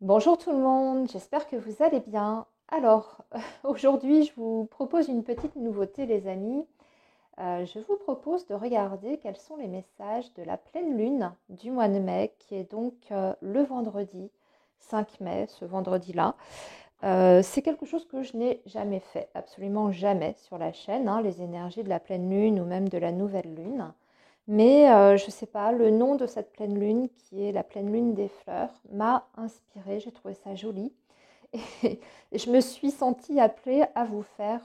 Bonjour tout le monde, j'espère que vous allez bien. Alors, aujourd'hui, je vous propose une petite nouveauté, les amis. Je vous propose de regarder quels sont les messages de la pleine lune du mois de mai, qui est donc le vendredi 5 mai, ce vendredi-là. C'est quelque chose que je n'ai jamais fait, absolument jamais sur la chaîne, hein, les énergies de la pleine lune ou même de la nouvelle lune. Mais je ne sais pas, le nom de cette pleine lune, qui est la pleine lune des fleurs, m'a inspirée, j'ai trouvé ça joli. Et je me suis sentie appelée à vous faire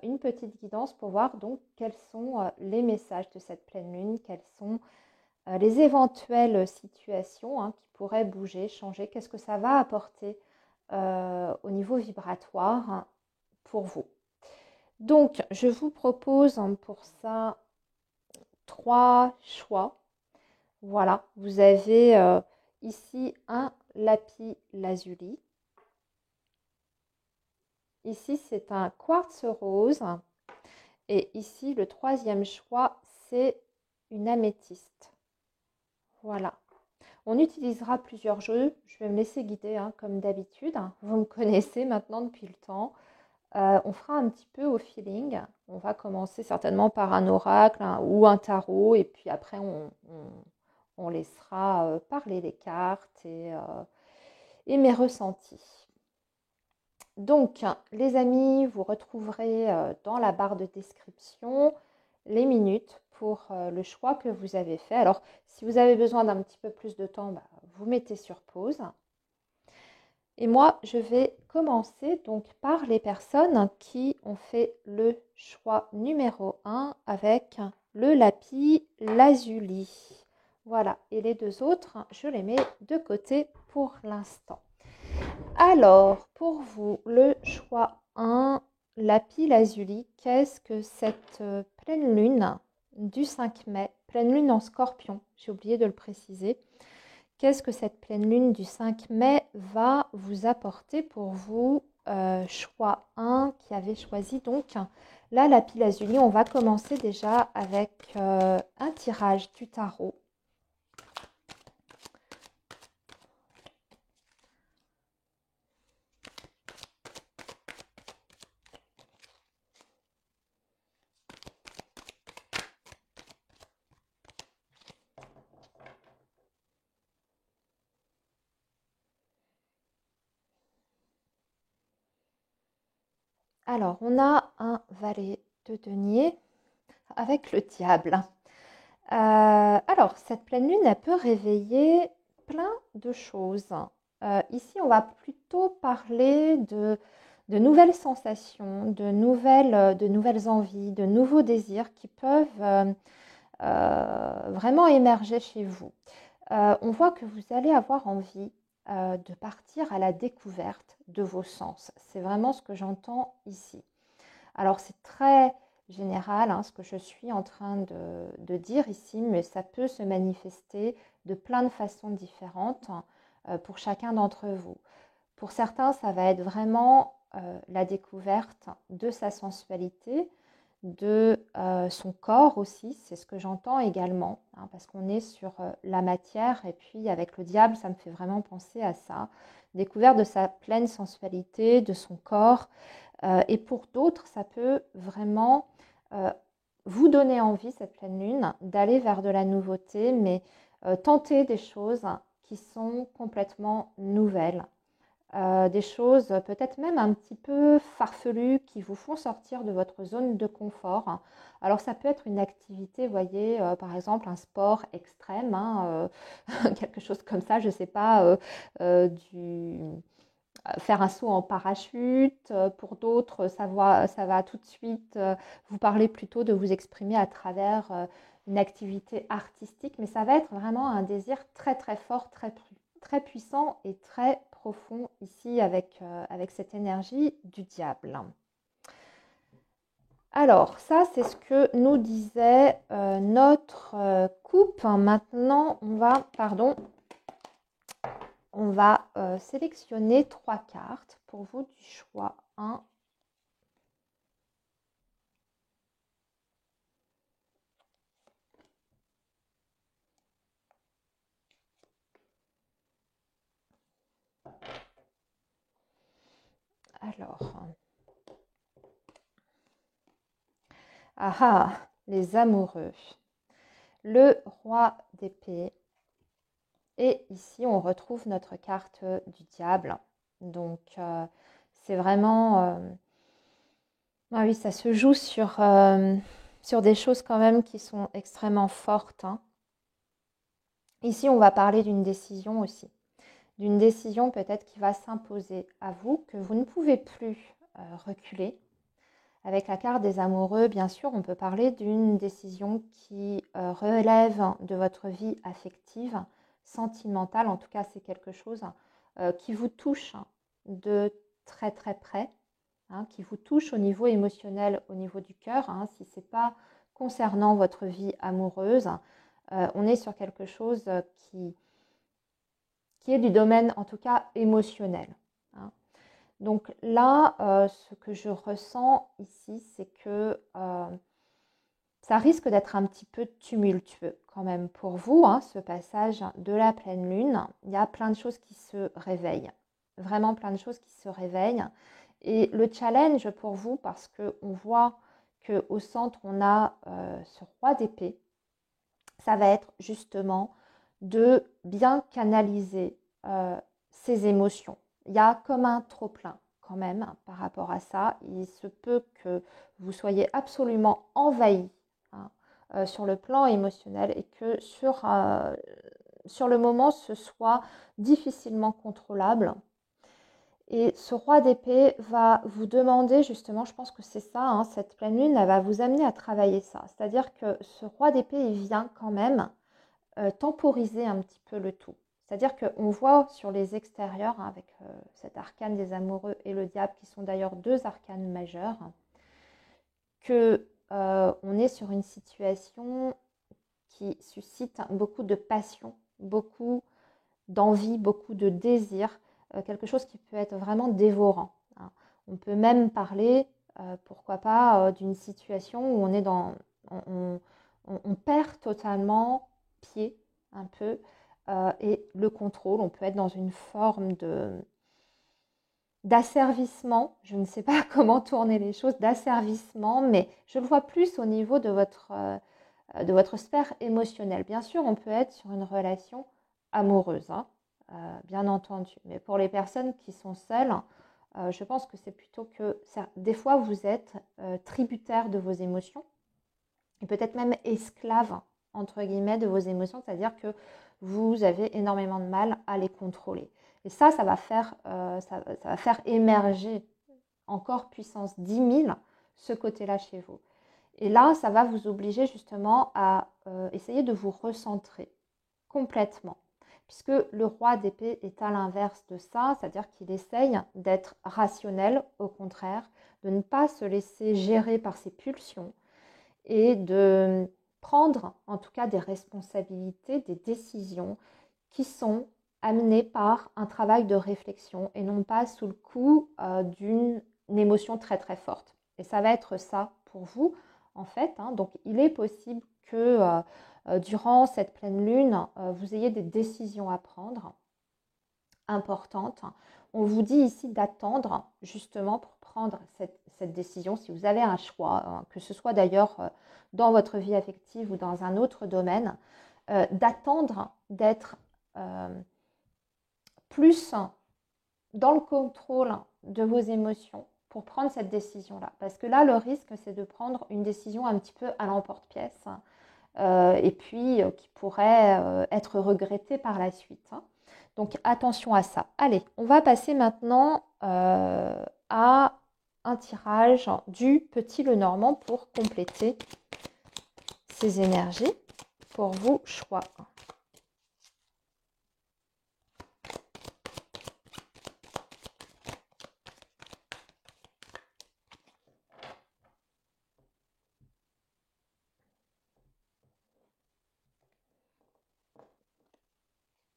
une petite guidance pour voir donc quels sont les messages de cette pleine lune, quelles sont les éventuelles situations, hein, qui pourraient bouger, changer, qu'est-ce que ça va apporter au niveau vibratoire, hein, pour vous. Donc, je vous propose, hein, pour ça trois choix. Voilà, vous avez ici un lapis lazuli. Ici, c'est un quartz rose. Et ici, le troisième choix, c'est une améthyste. Voilà. On utilisera plusieurs jeux. Je vais me laisser guider, hein, comme d'habitude. Vous me connaissez maintenant depuis le temps. On fera un petit peu au feeling. On va commencer certainement par un oracle, hein, ou un tarot. Et puis après, on laissera parler les cartes et mes ressentis. Donc, les amis, vous retrouverez dans la barre de description les minutes pour le choix que vous avez fait. Alors, si vous avez besoin d'un petit peu plus de temps, bah, vous mettez sur pause. Et moi, je vais commencer donc par les personnes qui ont fait le choix numéro 1 avec le lapis lazuli. Voilà, et les deux autres, je les mets de côté pour l'instant. Alors, pour vous, le choix 1, lapis lazuli, qu'est-ce que cette pleine lune du 5 mai, pleine lune en scorpion, j'ai oublié de le préciser, qu'est-ce que cette pleine lune du 5 mai va vous apporter pour vous? Choix 1 qui avait choisi donc la lapis lazuli. On va commencer déjà avec un tirage du tarot. Alors, on a un valet de denier avec le diable. Alors, cette pleine lune, elle peut réveiller plein de choses. Ici, on va plutôt parler de nouvelles sensations, de nouvelles envies, de nouveaux désirs qui peuvent vraiment émerger chez vous. On voit que vous allez avoir envie de partir à la découverte de vos sens. C'est vraiment ce que j'entends ici. Alors c'est très général, hein, ce que je suis en train de dire ici, mais ça peut se manifester de plein de façons différentes pour chacun d'entre vous. Pour certains, ça va être vraiment la découverte de sa sensualité, de son corps aussi, c'est ce que j'entends également, hein, parce qu'on est sur la matière, et puis avec le diable, ça me fait vraiment penser à ça. Découverte de sa pleine sensualité, de son corps, et pour d'autres, ça peut vraiment euh, vous donner envie, cette pleine lune, d'aller vers de la nouveauté, mais tenter des choses qui sont complètement nouvelles. Des choses peut-être même un petit peu farfelues qui vous font sortir de votre zone de confort. Alors ça peut être une activité, vous voyez, par exemple un sport extrême, hein, quelque chose comme ça, je ne sais pas, faire un saut en parachute. Pour d'autres, ça va tout de suite vous parler plutôt de vous exprimer à travers une activité artistique, mais ça va être vraiment un désir très très fort, très puissant et très profond ici avec cette énergie du diable. Alors, ça, c'est ce que nous disait notre coupe. Maintenant, on va sélectionner trois cartes pour vous du choix 1. Alors, les amoureux. Le roi d'épée. Et ici, on retrouve notre carte du diable. Donc, c'est vraiment... ah oui, ça se joue sur des choses quand même qui sont extrêmement fortes, hein. Ici, on va parler d'une décision aussi. D'une décision peut-être qui va s'imposer à vous, que vous ne pouvez plus reculer. Avec la carte des amoureux, bien sûr, on peut parler d'une décision qui relève de votre vie affective, sentimentale. En tout cas, c'est quelque chose qui vous touche de très très près, hein, qui vous touche au niveau émotionnel, au niveau du cœur. Hein, si ce n'est pas concernant votre vie amoureuse, on est sur quelque chose qui est du domaine, en tout cas, émotionnel, hein. Donc là, ce que je ressens ici, c'est que ça risque d'être un petit peu tumultueux quand même pour vous, hein, ce passage de la pleine lune. Il y a plein de choses qui se réveillent, vraiment plein de choses qui se réveillent. Et le challenge pour vous, parce qu'on voit qu'au centre, on a ce roi d'épée, ça va être justement de bien canaliser ses émotions. Il y a comme un trop-plein quand même par rapport à ça. Il se peut que vous soyez absolument envahi, hein, sur le plan émotionnel et que sur le moment, ce soit difficilement contrôlable. Et ce roi d'épée va vous demander justement, je pense que c'est ça, hein, cette pleine lune, elle va vous amener à travailler ça. C'est-à-dire que ce roi d'épée, il vient quand même temporiser un petit peu le tout. C'est-à-dire qu'on voit sur les extérieurs, hein, avec cet arcane des amoureux et le diable, qui sont d'ailleurs deux arcanes majeurs, que on est sur une situation qui suscite beaucoup de passion, beaucoup d'envie, beaucoup de désir, quelque chose qui peut être vraiment dévorant, hein. On peut même parler, pourquoi pas, d'une situation où on est dans, on perd totalement pied un peu, et le contrôle. On peut être dans une forme d'asservissement, je ne sais pas comment tourner les choses, d'asservissement, mais je le vois plus au niveau de votre sphère émotionnelle. Bien sûr, on peut être sur une relation amoureuse, hein, bien entendu. Mais pour les personnes qui sont seules, je pense que c'est plutôt que des fois vous êtes tributaire de vos émotions et peut-être même esclave entre guillemets de vos émotions, c'est-à-dire que vous avez énormément de mal à les contrôler. Et ça va faire, ça va faire émerger encore puissance 10 000 ce côté-là chez vous. Et là, ça va vous obliger justement à essayer de vous recentrer complètement. Puisque le roi d'épée est à l'inverse de ça, c'est-à-dire qu'il essaye d'être rationnel, au contraire, de ne pas se laisser gérer par ses pulsions et de prendre en tout cas des responsabilités, des décisions qui sont amenées par un travail de réflexion et non pas sous le coup d'une émotion très très forte. Et ça va être ça pour vous en fait, hein. Donc il est possible que durant cette pleine lune, vous ayez des décisions à prendre importantes. On vous dit ici d'attendre justement pour prendre cette décision, si vous avez un choix, que ce soit d'ailleurs dans votre vie affective ou dans un autre domaine, d'attendre d'être plus dans le contrôle de vos émotions pour prendre cette décision-là. Parce que là, le risque, c'est de prendre une décision un petit peu à l'emporte-pièce, et puis qui pourrait être regrettée par la suite, hein. Donc attention à ça. Allez, on va passer maintenant à un tirage du petit Lenormand pour compléter ces énergies pour vos choix.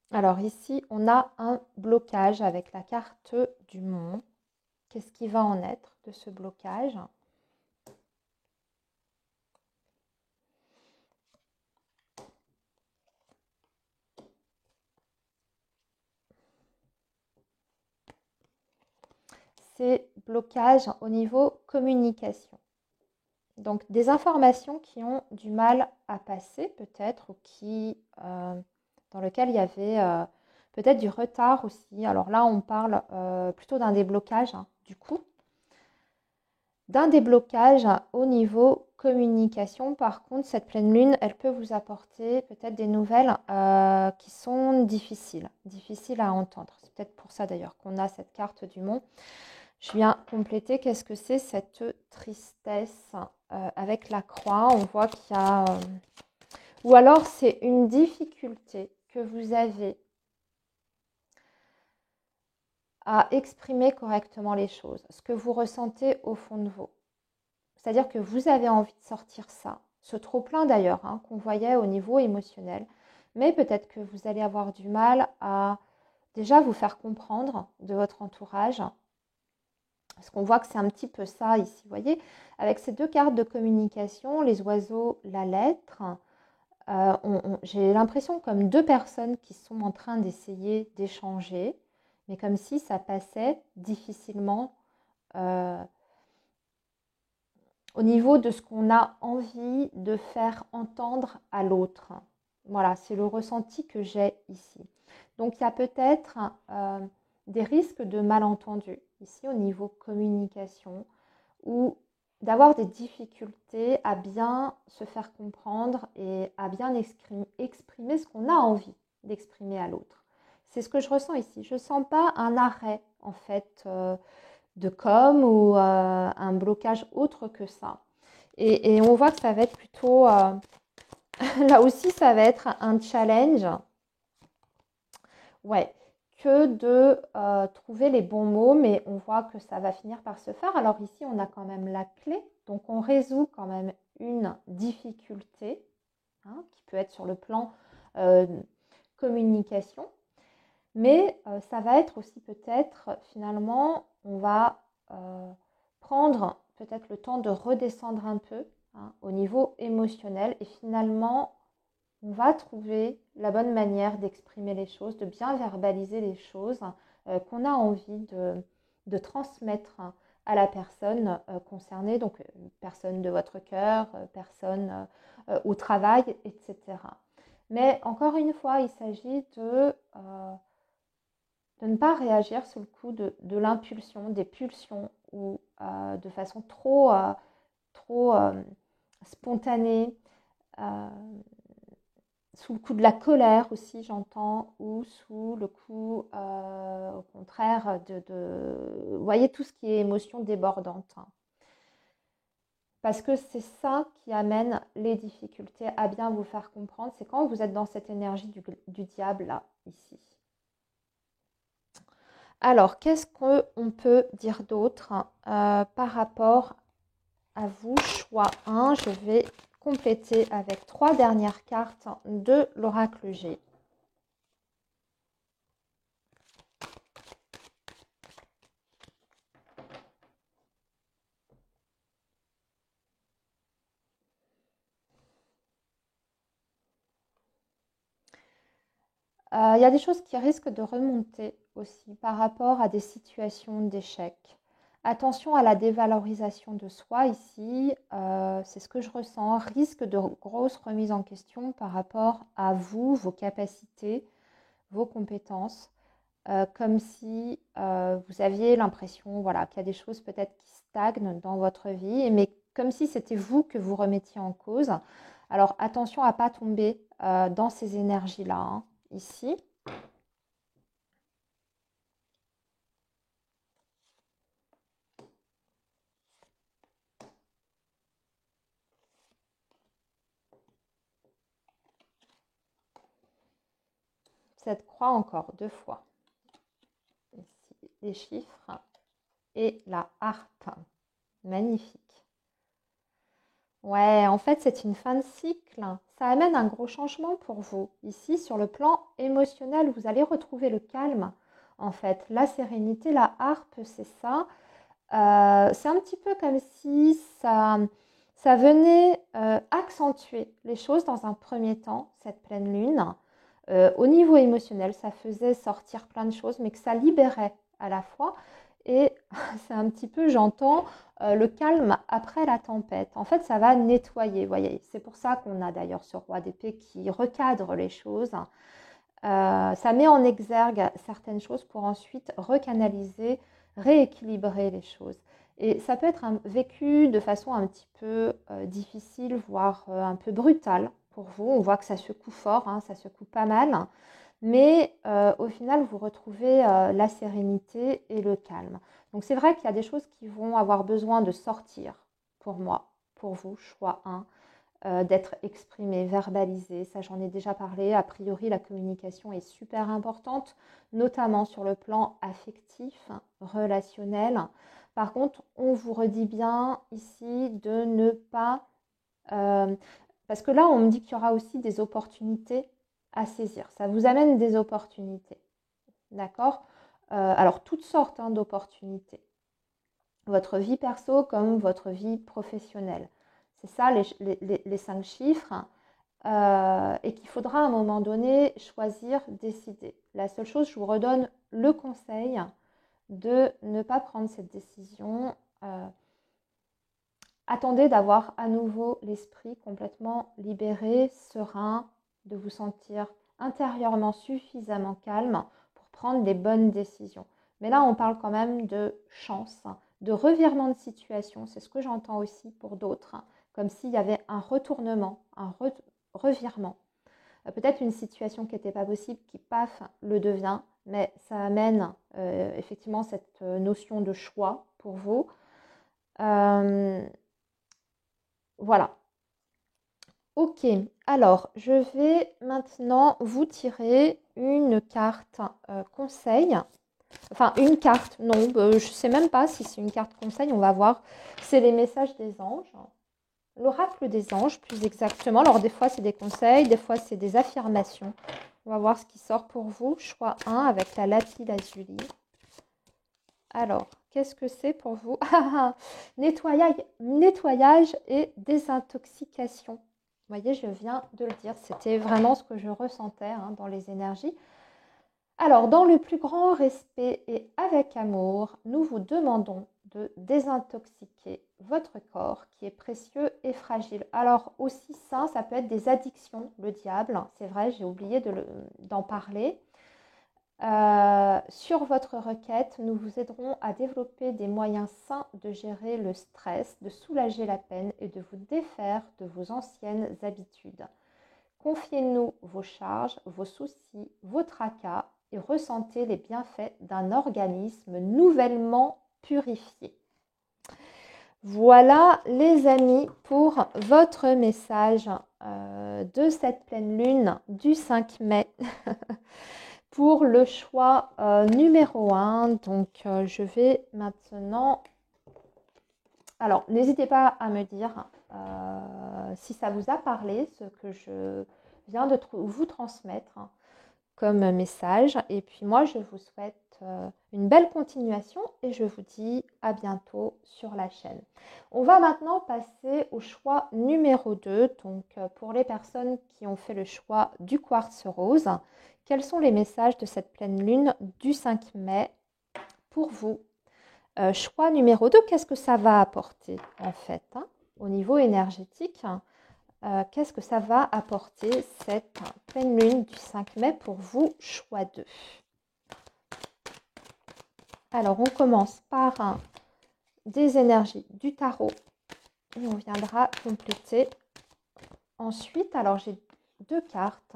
Alors ici, on a un blocage avec la carte du monde. Qu'est-ce qui va en être de ce blocage? c'est blocage au niveau communication. Donc, des informations qui ont du mal à passer peut-être, ou dans lesquelles il y avait peut-être du retard aussi. Alors là, on parle plutôt d'un déblocage, hein, du coup. D'un déblocage au niveau communication. Par contre, cette pleine lune, elle peut vous apporter peut-être des nouvelles qui sont difficiles à entendre. C'est peut-être pour ça d'ailleurs qu'on a cette carte du Mont. Je viens compléter, qu'est-ce que c'est cette tristesse avec la croix. On voit qu'il y a... ou alors c'est une difficulté que vous avez à exprimer correctement les choses, ce que vous ressentez au fond de vous. C'est-à-dire que vous avez envie de sortir ça, ce trop-plein d'ailleurs, hein, qu'on voyait au niveau émotionnel, mais peut-être que vous allez avoir du mal à déjà vous faire comprendre de votre entourage, parce qu'on voit que c'est un petit peu ça ici, vous voyez, avec ces deux cartes de communication, les oiseaux, la lettre, j'ai l'impression comme deux personnes qui sont en train d'essayer d'échanger, mais comme si ça passait difficilement au niveau de ce qu'on a envie de faire entendre à l'autre. Voilà, c'est le ressenti que j'ai ici. Donc il y a peut-être des risques de malentendus ici au niveau communication, ou d'avoir des difficultés à bien se faire comprendre et à bien exprimer ce qu'on a envie d'exprimer à l'autre. C'est ce que je ressens ici. Je ne sens pas un arrêt en fait de com ou un blocage autre que ça. Et on voit que ça va être plutôt... là aussi, ça va être un challenge. Ouais, que de trouver les bons mots, mais on voit que ça va finir par se faire. Alors ici, on a quand même la clé. Donc, on résout quand même une difficulté, hein, qui peut être sur le plan communication. Mais ça va être aussi peut-être, finalement, on va prendre peut-être le temps de redescendre un peu, hein, au niveau émotionnel, et finalement, on va trouver la bonne manière d'exprimer les choses, de bien verbaliser les choses qu'on a envie de transmettre à la personne concernée, donc personne de votre cœur, personne au travail, etc. Mais encore une fois, il s'agit de ne pas réagir sous le coup de l'impulsion, des pulsions, ou de façon trop spontanée, sous le coup de la colère aussi, j'entends, ou sous le coup, au contraire, vous voyez, tout ce qui est émotion débordante. Parce que c'est ça qui amène les difficultés à bien vous faire comprendre. C'est quand vous êtes dans cette énergie du diable, là, ici. Alors, qu'est-ce qu'on peut dire d'autre par rapport à vous? Choix 1, je vais compléter avec 3 dernières cartes de l'oracle G. Il y a des choses qui risquent de remonter aussi par rapport à des situations d'échec. Attention à la dévalorisation de soi ici, c'est ce que je ressens, risque de grosses remises en question par rapport à vous, vos capacités, vos compétences, comme si vous aviez l'impression, voilà, qu'il y a des choses peut-être qui stagnent dans votre vie, mais comme si c'était vous que vous remettiez en cause. Alors attention à ne pas tomber dans ces énergies-là, hein, ici. Cette croix encore 2 fois. Ici, les chiffres et la harpe. Magnifique. Ouais, en fait, c'est une fin de cycle. Ça amène un gros changement pour vous. Ici, sur le plan émotionnel, vous allez retrouver le calme. En fait, la sérénité, la harpe, c'est ça. C'est un petit peu comme si ça venait accentuer les choses dans un premier temps, cette pleine lune. Au niveau émotionnel, ça faisait sortir plein de choses, mais que ça libérait à la fois. et c'est un petit peu, j'entends, le calme après la tempête. En fait, ça va nettoyer, vous voyez. C'est pour ça qu'on a d'ailleurs ce roi d'épée qui recadre les choses. Ça met en exergue certaines choses pour ensuite recanaliser, rééquilibrer les choses. Et ça peut être vécu de façon un petit peu difficile, voire un peu brutale pour vous. On voit que ça secoue fort, hein, ça secoue pas mal. Mais au final, vous retrouvez la sérénité et le calme. Donc c'est vrai qu'il y a des choses qui vont avoir besoin de sortir pour moi, pour vous, choix 1. D'être exprimé, verbalisé. Ça, j'en ai déjà parlé. A priori, la communication est super importante, notamment sur le plan affectif, relationnel. Par contre, on vous redit bien ici de ne pas... parce que là, on me dit qu'il y aura aussi des opportunités à saisir. Ça vous amène des opportunités. D'accord alors, toutes sortes hein, d'opportunités. Votre vie perso comme votre vie professionnelle. C'est ça les 5 chiffres. Et qu'il faudra à un moment donné choisir, décider. La seule chose, je vous redonne le conseil de ne pas prendre cette décision. Attendez d'avoir à nouveau l'esprit complètement libéré, serein, de vous sentir intérieurement suffisamment calme pour prendre les bonnes décisions. Mais là, on parle quand même de chance, de revirement de situation. C'est ce que j'entends aussi pour d'autres, comme s'il y avait un retournement, un revirement. Peut-être une situation qui n'était pas possible, qui paf, le devient, mais ça amène effectivement cette notion de choix pour vous. Voilà. Ok, alors je vais maintenant vous tirer une carte conseil. Enfin, une carte, non, je ne sais même pas si c'est une carte conseil, on va voir. C'est les messages des anges. L'oracle des anges, plus exactement. Alors, des fois, c'est des conseils, des fois, c'est des affirmations. On va voir ce qui sort pour vous. Choix 1 avec la lapis lazuli. Alors, qu'est-ce que c'est pour vous? Nettoyage et désintoxication. Vous voyez, je viens de le dire. C'était vraiment ce que je ressentais hein, dans les énergies. Alors, dans le plus grand respect et avec amour, nous vous demandons de désintoxiquer votre corps qui est précieux et fragile. Alors aussi ça peut être des addictions, le diable, c'est vrai, j'ai oublié d'en parler. Sur votre requête, nous vous aiderons à développer des moyens sains de gérer le stress, de soulager la peine et de vous défaire de vos anciennes habitudes. Confiez-nous vos charges, vos soucis, vos tracas et ressentez les bienfaits d'un organisme nouvellement purifié. Voilà les amis pour votre message de cette pleine lune du 5 mai pour le choix numéro 1. Donc je vais maintenant... Alors n'hésitez pas à me dire si ça vous a parlé, ce que je viens de vous transmettre comme message. Et puis moi, je vous souhaite une belle continuation et je vous dis à bientôt sur la chaîne. On va maintenant passer au choix numéro 2. Donc, pour les personnes qui ont fait le choix du quartz rose, quels sont les messages de cette pleine lune du 5 mai pour vous? Choix numéro 2, qu'est-ce que ça va apporter en fait hein, au niveau énergétique? Qu'est-ce que ça va apporter cette pleine lune du 5 mai pour vous, choix 2? Alors, on commence par des énergies du tarot et on viendra compléter ensuite. Alors, j'ai 2 cartes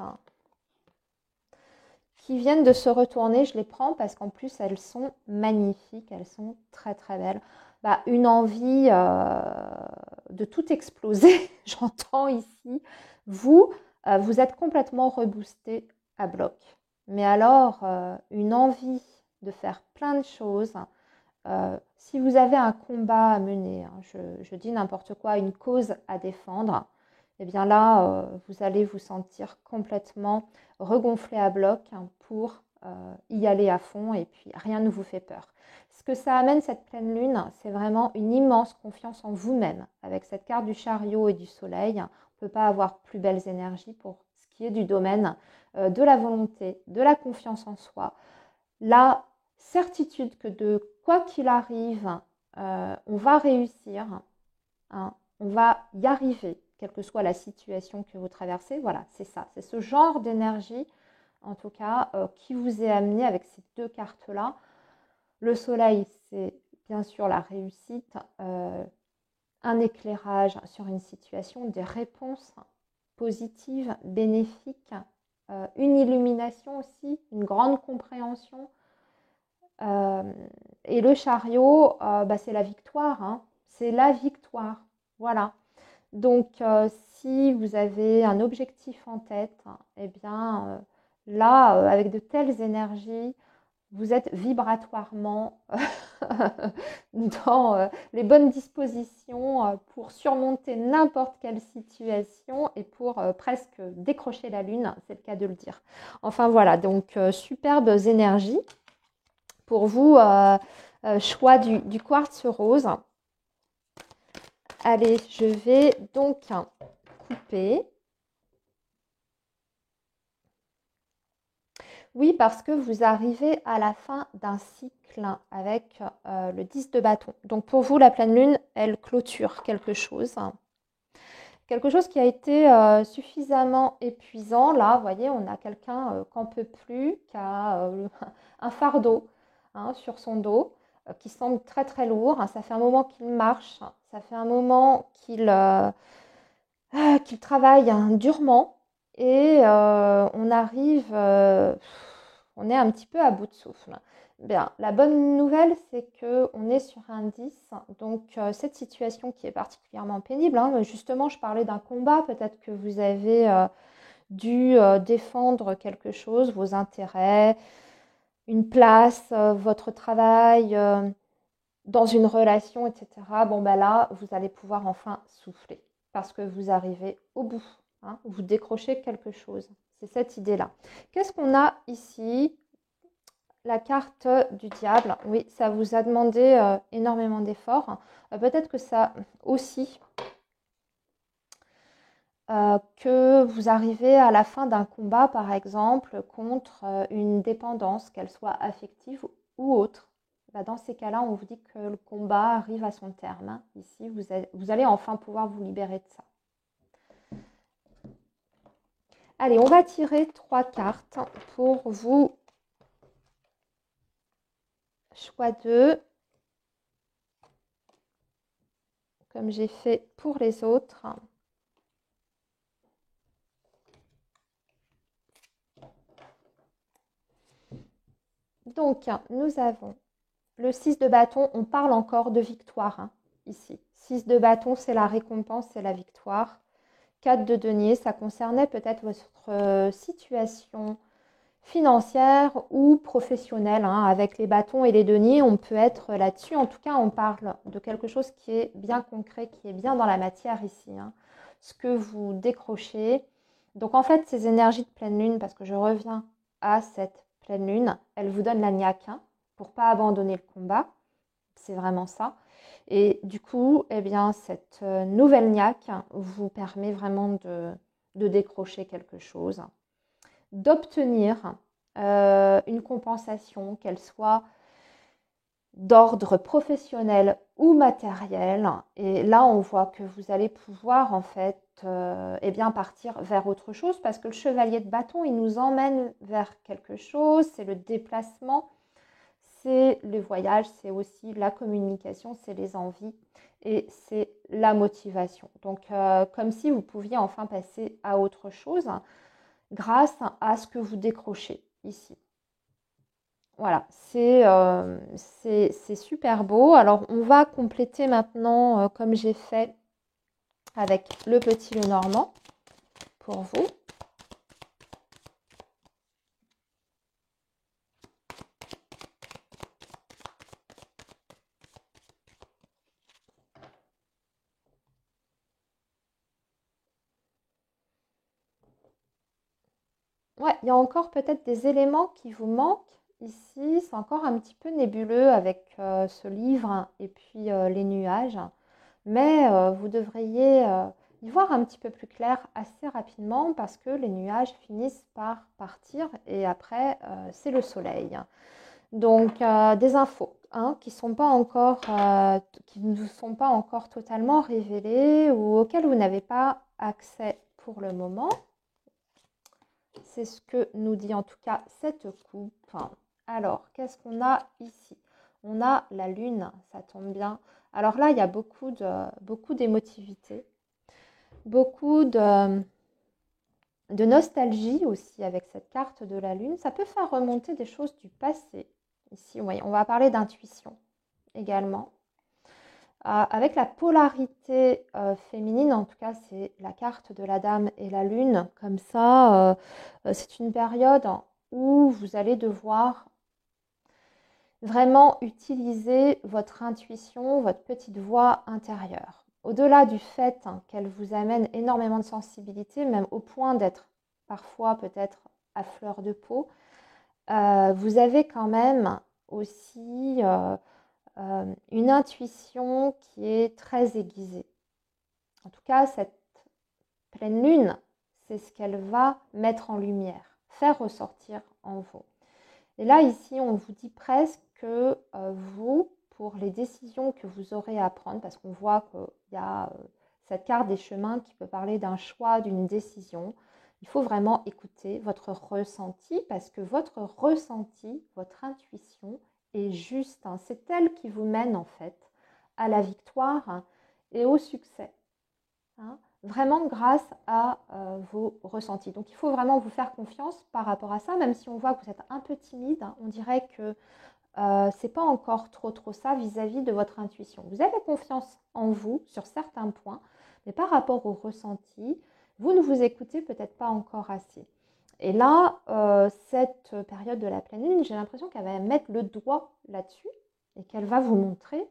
qui viennent de se retourner. Je les prends parce qu'en plus, elles sont magnifiques. Elles sont très, très belles. Une envie de tout exploser, j'entends ici. Vous êtes complètement reboosté à bloc. Mais alors, une envie de faire plein de choses. Si vous avez un combat à mener, hein, je dis n'importe quoi, une cause à défendre, et bien là, vous allez vous sentir complètement regonflé à bloc hein, pour y aller à fond et puis rien ne vous fait peur. Ce que ça amène cette pleine lune, c'est vraiment une immense confiance en vous-même. Avec cette carte du chariot et du soleil, on ne peut pas avoir plus belles énergies pour ce qui est du domaine de la volonté, de la confiance en soi. Là, certitude que de quoi qu'il arrive, on va réussir, hein, on va y arriver, quelle que soit la situation que vous traversez. Voilà, c'est ça, c'est ce genre d'énergie, en tout cas, qui vous est amené avec ces deux cartes-là. Le soleil, c'est bien sûr la réussite, un éclairage sur une situation, des réponses positives, bénéfiques, une illumination aussi, une grande compréhension. Et le chariot, c'est la victoire, hein. C'est la victoire. Voilà. Donc, si vous avez un objectif en tête, eh bien, là, avec de telles énergies, vous êtes vibratoirement dans les bonnes dispositions pour surmonter n'importe quelle situation et pour presque décrocher la lune, c'est le cas de le dire. Enfin voilà, donc superbes énergies pour vous, choix du quartz rose. Allez, je vais donc couper. Oui, parce que vous arrivez à la fin d'un cycle avec le 10 de bâton. Donc pour vous, la pleine lune, elle clôture quelque chose. Quelque chose qui a été suffisamment épuisant. Là, vous voyez, on a quelqu'un qui n'en peut plus, qui a un fardeau sur son dos, qui semble très très lourd. Ça fait un moment qu'il marche, ça fait un moment qu'il travaille durement. Et on arrive, on est un petit peu à bout de souffle. Bien, la bonne nouvelle, c'est qu'on est sur un 10. Donc, cette situation qui est particulièrement pénible, justement, je parlais d'un combat. Peut-être que vous avez dû défendre quelque chose, vos intérêts, une place, votre travail, dans une relation, etc. Bon, ben là, vous allez pouvoir enfin souffler parce que vous arrivez au bout. Vous décrochez quelque chose. C'est cette idée-là. Qu'est-ce qu'on a ici? La carte du diable. Oui, ça vous a demandé énormément d'efforts. Peut-être que ça aussi, que vous arrivez à la fin d'un combat, par exemple, contre une dépendance, qu'elle soit affective ou autre. Dans ces cas-là, on vous dit que le combat arrive à son terme. Ici, vous allez enfin pouvoir vous libérer de ça. Allez, on va tirer 3 cartes pour vous. Choix 2. Comme j'ai fait pour les autres. Donc, nous avons le 6 de bâton. On parle encore de victoire ici. 6 de bâton, c'est la récompense, c'est la victoire. 4 de denier, ça concernait peut-être votre situation financière ou professionnelle. Avec les bâtons et les deniers, on peut être là-dessus. En tout cas, on parle de quelque chose qui est bien concret, qui est bien dans la matière ici. Ce que vous décrochez. Donc en fait, ces énergies de pleine lune, parce que je reviens à cette pleine lune, elle vous donne la niaque pour ne pas abandonner le combat. C'est vraiment ça. Et du coup, eh bien, cette nouvelle niaque vous permet vraiment de décrocher quelque chose, d'obtenir une compensation, qu'elle soit d'ordre professionnel ou matériel. Et là, on voit que vous allez pouvoir en fait eh bien, partir vers autre chose parce que le chevalier de bâton, il nous emmène vers quelque chose, c'est le déplacement. C'est le voyage, c'est aussi la communication, c'est les envies et c'est la motivation. Donc, comme si vous pouviez enfin passer à autre chose grâce à ce que vous décrochez ici. Voilà, c'est super beau. Alors, on va compléter maintenant, comme j'ai fait avec le petit Lenormand pour vous. Ouais, il y a encore peut-être des éléments qui vous manquent ici. C'est encore un petit peu nébuleux avec ce livre et puis les nuages. Mais vous devriez y voir un petit peu plus clair assez rapidement parce que les nuages finissent par partir et après, c'est le soleil. Donc, des infos hein, qui ne vous sont pas encore totalement révélées ou auxquelles vous n'avez pas accès pour le moment. C'est ce que nous dit en tout cas cette coupe. Alors, qu'est-ce qu'on a ici? On a la lune, ça tombe bien. Alors là, il y a beaucoup d'émotivité, beaucoup de nostalgie aussi avec cette carte de la lune. Ça peut faire remonter des choses du passé. Ici, oui, on va parler d'intuition également. Avec la polarité féminine, en tout cas, c'est la carte de la dame et la lune. Comme ça, c'est une période où vous allez devoir vraiment utiliser votre intuition, votre petite voix intérieure. Au-delà du fait qu'elle vous amène énormément de sensibilité, même au point d'être parfois peut-être à fleur de peau, vous avez quand même aussi une intuition qui est très aiguisée. En tout cas, cette pleine lune, c'est ce qu'elle va mettre en lumière, faire ressortir en vous. Et là, ici, on vous dit presque que vous, pour les décisions que vous aurez à prendre, parce qu'on voit qu'il y a cette carte des chemins qui peut parler d'un choix, d'une décision, il faut vraiment écouter votre ressenti, parce que votre ressenti, votre intuition est juste. Hein, c'est elle qui vous mène en fait à la victoire et au succès. Hein, vraiment grâce à vos ressentis. Donc il faut vraiment vous faire confiance par rapport à ça, même si on voit que vous êtes un peu timide, hein, on dirait que c'est pas encore trop ça vis-à-vis de votre intuition. Vous avez confiance en vous sur certains points, mais par rapport au ressenti, vous ne vous écoutez peut-être pas encore assez. Et là, cette période de la pleine lune, j'ai l'impression qu'elle va mettre le doigt là-dessus et qu'elle va vous montrer,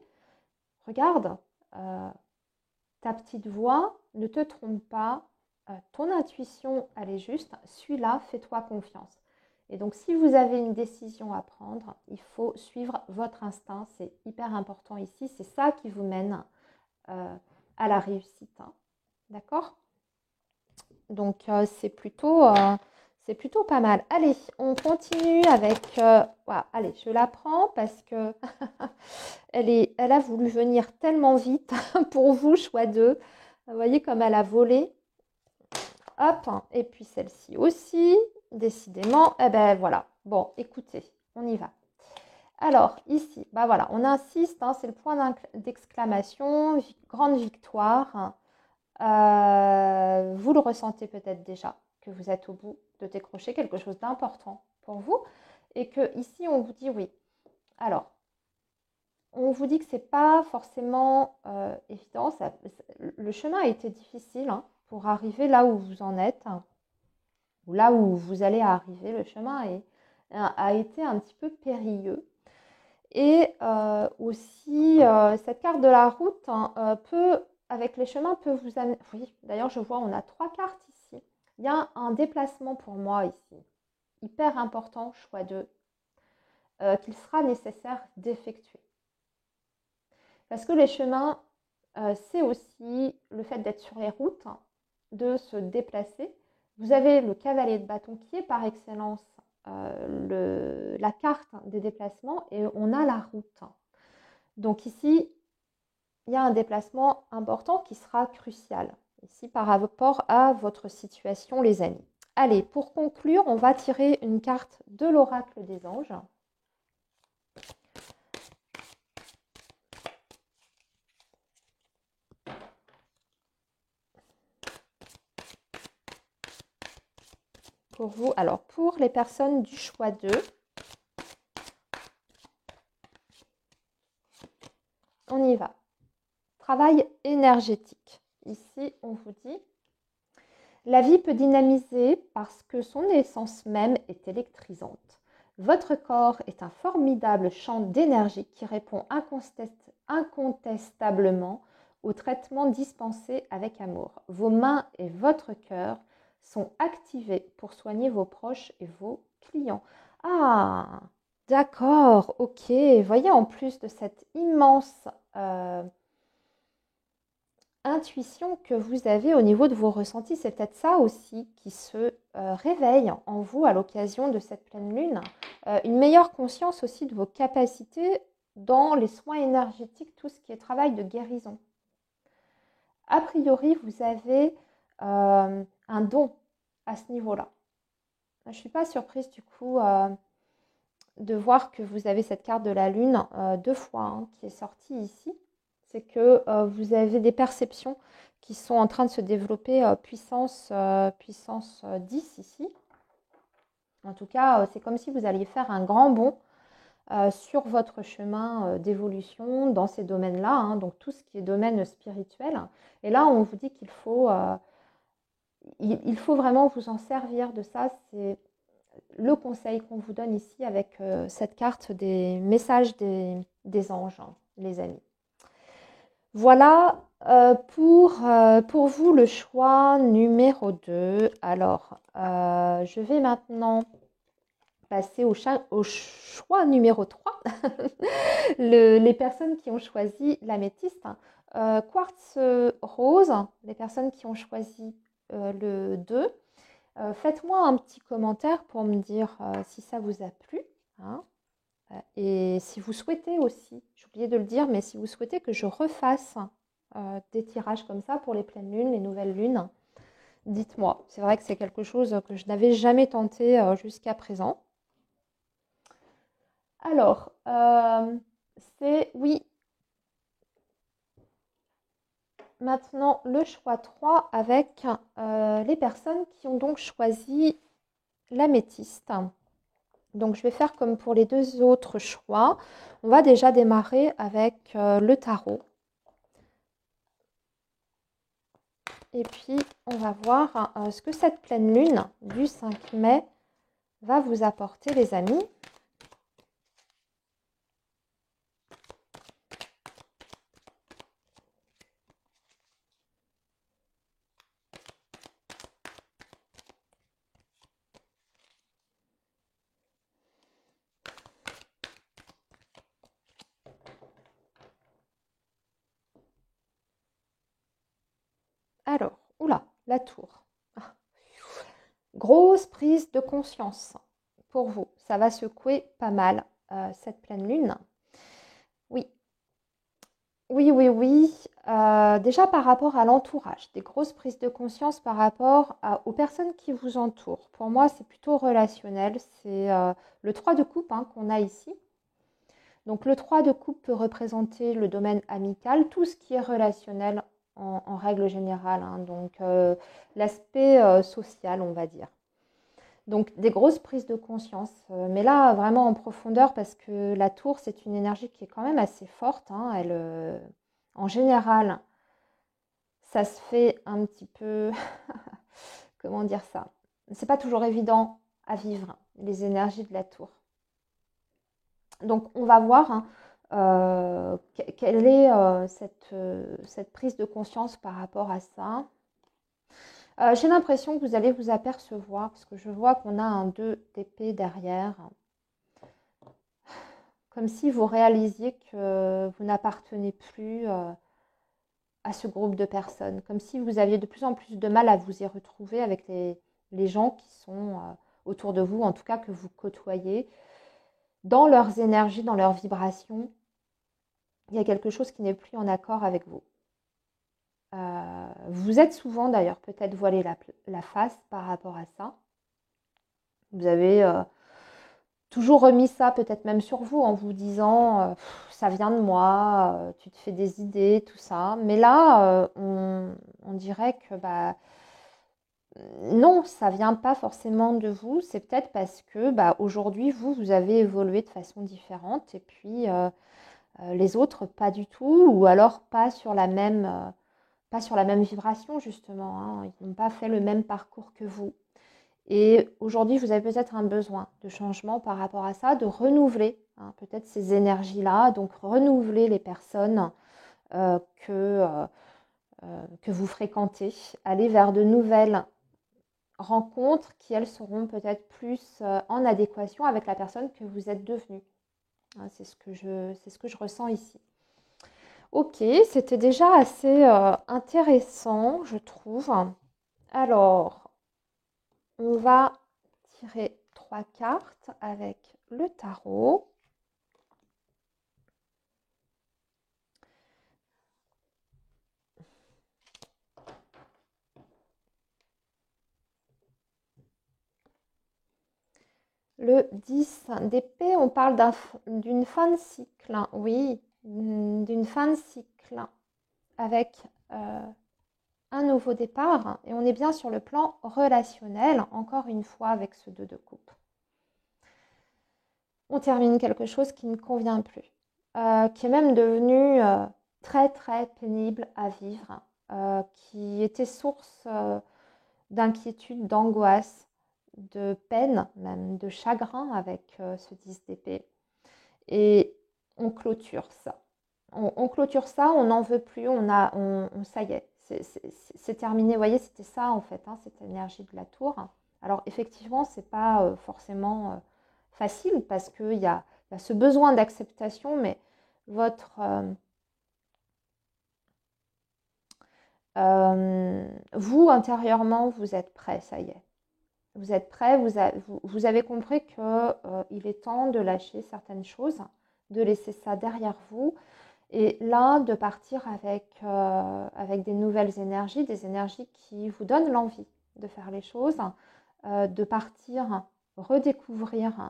regarde, ta petite voix, ne te trompe pas, ton intuition, elle est juste, suis-la, fais-toi confiance. Et donc, si vous avez une décision à prendre, il faut suivre votre instinct, c'est hyper important ici, c'est ça qui vous mène à la réussite. Hein. D'accord? Donc, c'est plutôt pas mal. Allez, on continue avec... voilà, allez, je la prends parce que elle a voulu venir tellement vite pour vous, choix 2. Vous voyez comme elle a volé. Hop, et puis celle-ci aussi, décidément. Eh ben voilà. Bon, écoutez, on y va. Alors, ici, bah voilà, on insiste, hein, c'est le point d'exclamation, grande victoire. Vous le ressentez peut-être déjà, que vous êtes au bout de décrocher quelque chose d'important pour vous. Et que ici, on vous dit oui. Alors, on vous dit que ce n'est pas forcément évident. Le chemin a été difficile hein, pour arriver là où vous en êtes, hein, ou là où vous allez arriver. Le chemin a été un petit peu périlleux. Et aussi, cette carte de la route hein, avec les chemins, peut vous amener... Oui, d'ailleurs, je vois, on a 3 cartes ici. Il y a un déplacement pour moi ici, hyper important, choix 2, qu'il sera nécessaire d'effectuer. Parce que les chemins, c'est aussi le fait d'être sur les routes, hein, de se déplacer. Vous avez le cavalier de bâton qui est par excellence la carte des déplacements et on a la route. Donc ici, il y a un déplacement important qui sera crucial ici par rapport à votre situation, les amis. Allez, pour conclure, on va tirer une carte de l'oracle des anges. Pour vous, alors pour les personnes du choix 2, on y va. Travail énergétique. Ici, on vous dit, la vie peut dynamiser parce que son essence même est électrisante. Votre corps est un formidable champ d'énergie qui répond incontestablement au traitement dispensé avec amour. Vos mains et votre cœur sont activés pour soigner vos proches et vos clients. Ah, d'accord, ok. Voyez, en plus de cette immense intuition que vous avez au niveau de vos ressentis, c'est peut-être ça aussi qui se réveille en vous à l'occasion de cette pleine lune. une meilleure conscience aussi de vos capacités dans les soins énergétiques, tout ce qui est travail de guérison. A priori, vous avez un don à ce niveau-là. Je ne suis pas surprise du coup de voir que vous avez cette carte de la lune 2 fois hein, qui est sortie ici. C'est que vous avez des perceptions qui sont en train de se développer puissance 10 ici. En tout cas, c'est comme si vous alliez faire un grand bond sur votre chemin d'évolution dans ces domaines-là, hein, donc tout ce qui est domaine spirituel. Et là, on vous dit qu'il faut, il faut vraiment vous en servir de ça. C'est le conseil qu'on vous donne ici avec cette carte des messages des anges, hein, les amis. Voilà pour vous le choix numéro 2. Alors, je vais maintenant passer au choix numéro 3. Les personnes qui ont choisi l'améthyste. Quartz rose, les personnes qui ont choisi le 2. Faites-moi un petit commentaire pour me dire si ça vous a plu. Hein. Et si vous souhaitez aussi, j'ai oublié de le dire, mais si vous souhaitez que je refasse des tirages comme ça pour les pleines lunes, les nouvelles lunes, dites-moi. C'est vrai que c'est quelque chose que je n'avais jamais tenté jusqu'à présent. Alors, c'est oui. Maintenant, le choix 3 avec les personnes qui ont donc choisi l'améthyste. Donc, je vais faire comme pour les 2 autres choix. On va déjà démarrer avec le tarot. Et puis, on va voir ce que cette pleine lune du 5 mai va vous apporter, les amis. Alors, oula, la tour. Grosse prise de conscience pour vous. Ça va secouer pas mal cette pleine lune. Oui. Oui, oui, oui. Déjà par rapport à l'entourage, des grosses prises de conscience par rapport aux personnes qui vous entourent. Pour moi, c'est plutôt relationnel. C'est le 3 de coupe hein, qu'on a ici. Donc le 3 de coupe peut représenter le domaine amical, tout ce qui est relationnel en règle générale. Hein, donc l'aspect social, on va dire. Donc des grosses prises de conscience, mais là vraiment en profondeur parce que la tour c'est une énergie qui est quand même assez forte. Hein, en général, ça se fait un petit peu, comment dire ça? C'est pas toujours évident à vivre les énergies de la tour. Donc on va voir hein, quelle est cette prise de conscience par rapport à ça. J'ai l'impression que vous allez vous apercevoir, parce que je vois qu'on a un 2 d'épée derrière, comme si vous réalisiez que vous n'appartenez plus à ce groupe de personnes, comme si vous aviez de plus en plus de mal à vous y retrouver avec les gens qui sont autour de vous, en tout cas que vous côtoyez, dans leurs énergies, dans leurs vibrations. Il y a quelque chose qui n'est plus en accord avec vous. Vous êtes souvent d'ailleurs peut-être voilé la face par rapport à ça. Vous avez toujours remis ça peut-être même sur vous en vous disant ça vient de moi, tu te fais des idées, tout ça. Mais là, on dirait que bah, non, ça vient pas forcément de vous. C'est peut-être parce que bah, aujourd'hui, vous avez évolué de façon différente et puis les autres pas du tout ou alors pas sur la même vibration justement. Hein. Ils n'ont pas fait le même parcours que vous. Et aujourd'hui, vous avez peut-être un besoin de changement par rapport à ça, de renouveler hein, peut-être ces énergies-là, donc renouveler les personnes que vous fréquentez, aller vers de nouvelles rencontres qui, elles, seront peut-être plus en adéquation avec la personne que vous êtes devenue. Hein, c'est ce que je ressens ici. Ok, c'était déjà assez intéressant, je trouve. Alors, on va tirer 3 cartes avec le tarot. Le 10 d'épée, on parle d'une fin de cycle, oui, d'une fin de cycle avec un nouveau départ. Et on est bien sur le plan relationnel, encore une fois, avec ce 2 de coupe. On termine quelque chose qui ne convient plus, qui est même devenu très très pénible à vivre, qui était source d'inquiétude, d'angoisse, de peine, même de chagrin avec ce 10 d'épée. Et on clôture ça. On clôture ça, on n'en veut plus, ça y est, c'est terminé. Vous voyez, c'était ça en fait, hein, cette énergie de la tour. Alors effectivement, c'est pas forcément facile parce qu'il y a ce besoin d'acceptation, mais votre vous intérieurement, vous êtes prêt, ça y est. Vous êtes prêt, vous avez compris qu'il est temps de lâcher certaines choses, de laisser ça derrière vous. Et là, de partir avec des nouvelles énergies, des énergies qui vous donnent l'envie de faire les choses, de partir redécouvrir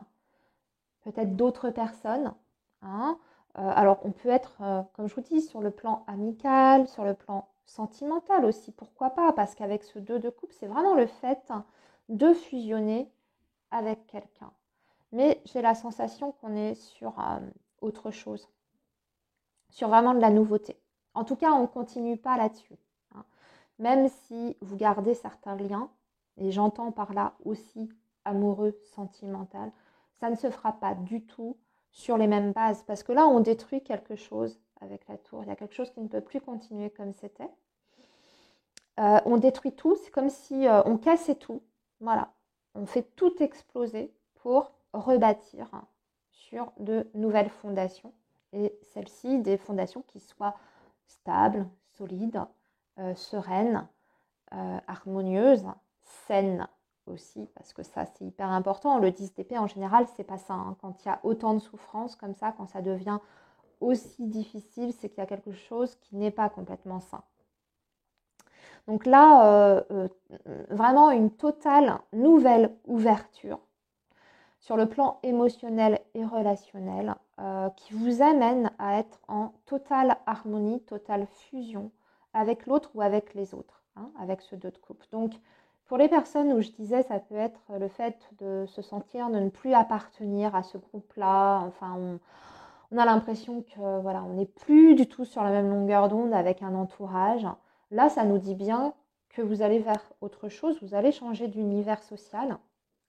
peut-être d'autres personnes. Hein. Alors, on peut être, comme je vous dis, sur le plan amical, sur le plan sentimental aussi, pourquoi pas, parce qu'avec ce 2 de coupe, c'est vraiment le fait de fusionner avec quelqu'un. Mais j'ai la sensation qu'on est sur autre chose, sur vraiment de la nouveauté. En tout cas, on ne continue pas là-dessus. Hein. Même si vous gardez certains liens, et j'entends par là aussi amoureux, sentimental, ça ne se fera pas du tout sur les mêmes bases. Parce que là, on détruit quelque chose avec la tour. Il y a quelque chose qui ne peut plus continuer comme c'était. On détruit tout, c'est comme si on cassait tout. Voilà, on fait tout exploser pour rebâtir sur de nouvelles fondations. Et celles-ci, des fondations qui soient stables, solides, sereines, harmonieuses, saines aussi, parce que ça c'est hyper important. Le 10 d'épée en général, c'est pas ça. Hein. Quand il y a autant de souffrance comme ça, quand ça devient aussi difficile, c'est qu'il y a quelque chose qui n'est pas complètement sain. Donc là, vraiment une totale nouvelle ouverture sur le plan émotionnel et relationnel qui vous amène à être en totale harmonie, totale fusion avec l'autre ou avec les autres, hein, avec ce 2 de coupe. Donc, pour les personnes où je disais, ça peut être le fait de se sentir de ne plus appartenir à ce groupe-là. Enfin, on a l'impression que voilà, on n'est plus du tout sur la même longueur d'onde avec un entourage. Là, ça nous dit bien que vous allez vers autre chose, vous allez changer d'univers social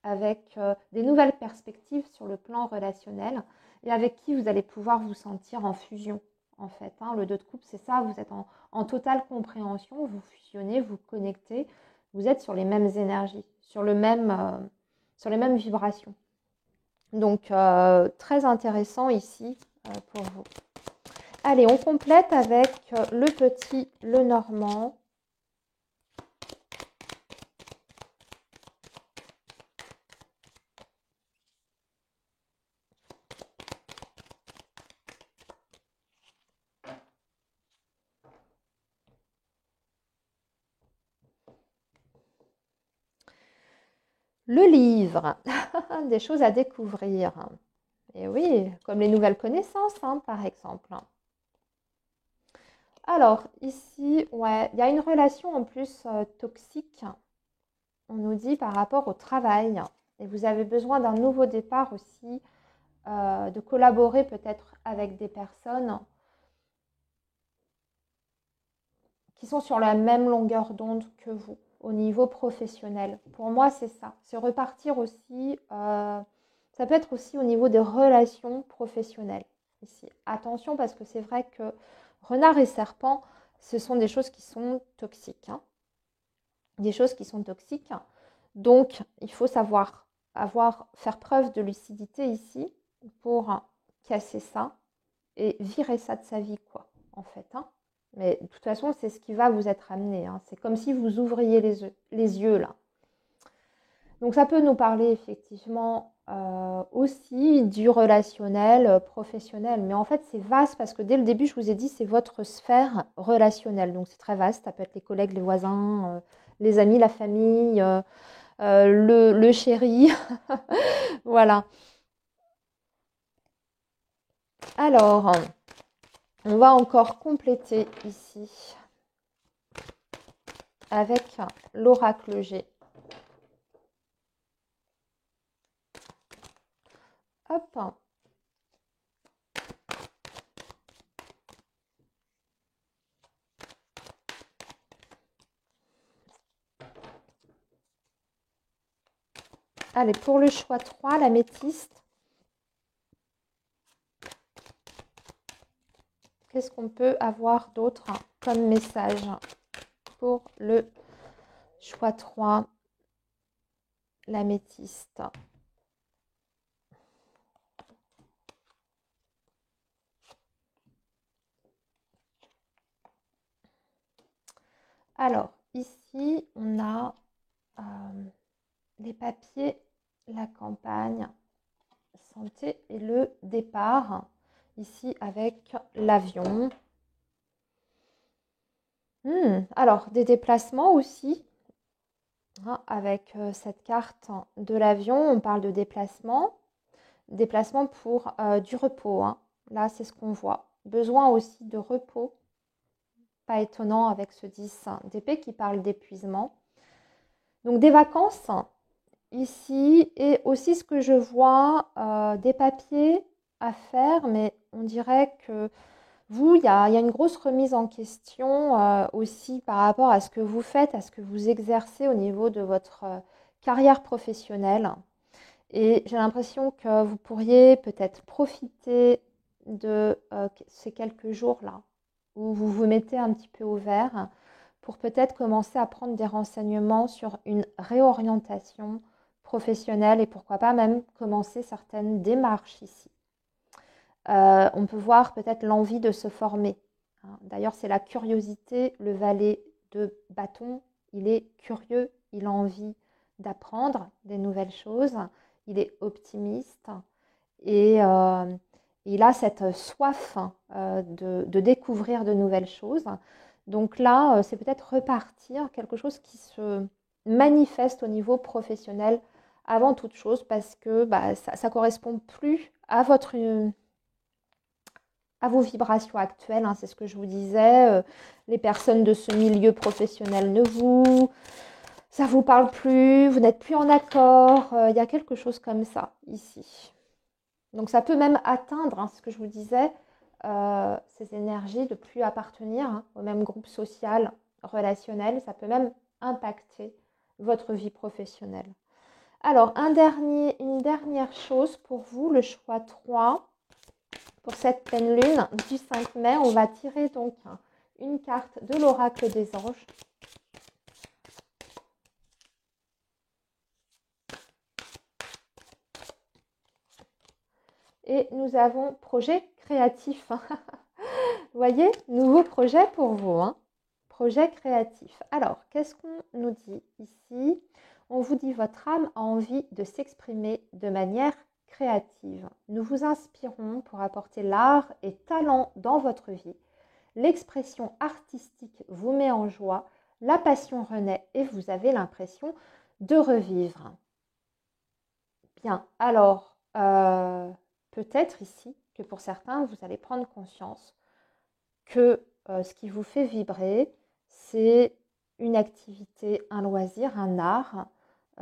avec des nouvelles perspectives sur le plan relationnel et avec qui vous allez pouvoir vous sentir en fusion en fait. Hein. Le 2 de coupe, c'est ça, vous êtes en totale compréhension, vous fusionnez, vous connectez, vous êtes sur les mêmes énergies, sur les mêmes vibrations. Donc, très intéressant ici pour vous. Allez, on complète avec le petit Lenormand. Le livre, des choses à découvrir. Et oui, comme les nouvelles connaissances, hein, par exemple. Alors, ici, ouais, il y a une relation en plus toxique, on nous dit, par rapport au travail. Et vous avez besoin d'un nouveau départ aussi, de collaborer peut-être avec des personnes qui sont sur la même longueur d'onde que vous, au niveau professionnel. Pour moi, c'est ça. C'est repartir aussi, ça peut être aussi au niveau des relations professionnelles. Ici. Attention, parce que c'est vrai que renard et serpent, ce sont des choses qui sont toxiques. Hein. Des choses qui sont toxiques. Donc, il faut savoir faire preuve de lucidité ici pour casser ça et virer ça de sa vie, quoi, en fait. Hein. Mais de toute façon, c'est ce qui va vous être amené. Hein. C'est comme si vous ouvriez les yeux là. Donc ça peut nous parler effectivement aussi du relationnel professionnel. Mais en fait, c'est vaste parce que dès le début, je vous ai dit, c'est votre sphère relationnelle. Donc c'est très vaste. Ça peut être les collègues, les voisins, les amis, la famille, le chéri. Voilà. Alors, on va encore compléter ici avec l'oracle G. Hop. Allez, pour le choix 3, l'améthyste. Qu'est-ce qu'on peut avoir d'autre comme message pour le choix 3, l'améthyste? Alors, ici, on a les papiers, la campagne, santé et le départ. Ici, avec l'avion. Alors, des déplacements aussi. Avec cette carte de l'avion, on parle de déplacement. Déplacement pour du repos. Là, c'est ce qu'on voit. Besoin aussi de repos. Pas étonnant avec ce 10 d'épée qui parle d'épuisement. Donc, des vacances ici. Et aussi, ce que je vois, des papiers à faire. Mais on dirait que vous, il y a une grosse remise en question aussi par rapport à ce que vous faites, à ce que vous exercez au niveau de votre carrière professionnelle. Et j'ai l'impression que vous pourriez peut-être profiter de ces quelques jours-là où vous vous mettez un petit peu au vert pour peut-être commencer à prendre des renseignements sur une réorientation professionnelle et pourquoi pas même commencer certaines démarches ici. On peut voir peut-être l'envie de se former. D'ailleurs, c'est la curiosité, le valet de bâton. Il est curieux, il a envie d'apprendre des nouvelles choses, il est optimiste et il a cette soif de découvrir de nouvelles choses. Donc là, c'est peut-être repartir quelque chose qui se manifeste au niveau professionnel avant toute chose parce que ça ne correspond plus à vos vibrations actuelles, c'est ce que je vous disais. Les personnes de ce milieu professionnel ça vous parle plus, vous n'êtes plus en accord. Il y a quelque chose comme ça ici. Donc ça peut même atteindre, ce que je vous disais, ces énergies de plus appartenir au même groupe social, relationnel. Ça peut même impacter votre vie professionnelle. Alors, une dernière chose pour vous, le choix 3. Pour cette pleine lune du 5 mai, on va tirer donc une carte de l'oracle des anges. Et nous avons projet créatif. Vous voyez, nouveau projet pour vous. Projet créatif. Alors, qu'est-ce qu'on nous dit ici? On vous dit votre âme a envie de s'exprimer de manière créative. Nous vous inspirons pour apporter l'art et talent dans votre vie. L'expression artistique vous met en joie, la passion renaît et vous avez l'impression de revivre. Bien, alors, peut-être ici que pour certains, vous allez prendre conscience que ce qui vous fait vibrer, c'est une activité, un loisir, un art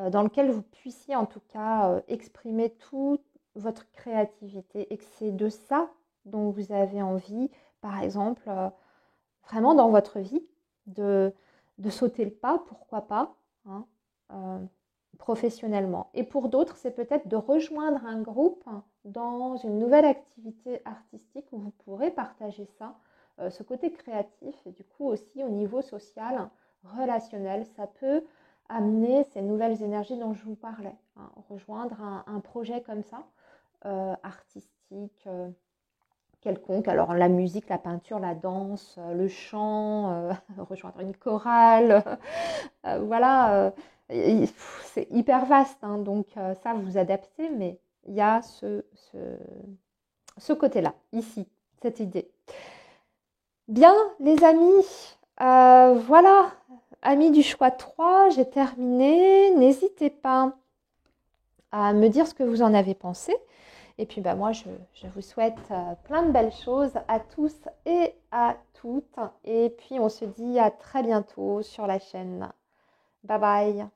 dans lequel vous puissiez en tout cas exprimer toute votre créativité et que c'est de ça dont vous avez envie, par exemple, vraiment dans votre vie, de sauter le pas, pourquoi pas, professionnellement. Et pour d'autres, c'est peut-être de rejoindre un groupe dans une nouvelle activité artistique où vous pourrez partager ça, ce côté créatif et du coup aussi au niveau social, relationnel, ça peut amener ces nouvelles énergies dont je vous parlais. Rejoindre un projet comme ça, artistique, quelconque. Alors la musique, la peinture, la danse, le chant, rejoindre une chorale, voilà, c'est hyper vaste, hein, donc ça, vous adaptez, mais il y a ce côté-là, ici, cette idée. Bien, les amis, voilà, amis du choix 3, j'ai terminé. N'hésitez pas à me dire ce que vous en avez pensé. Et puis moi, je vous souhaite plein de belles choses à tous et à toutes. Et puis, on se dit à très bientôt sur la chaîne. Bye bye.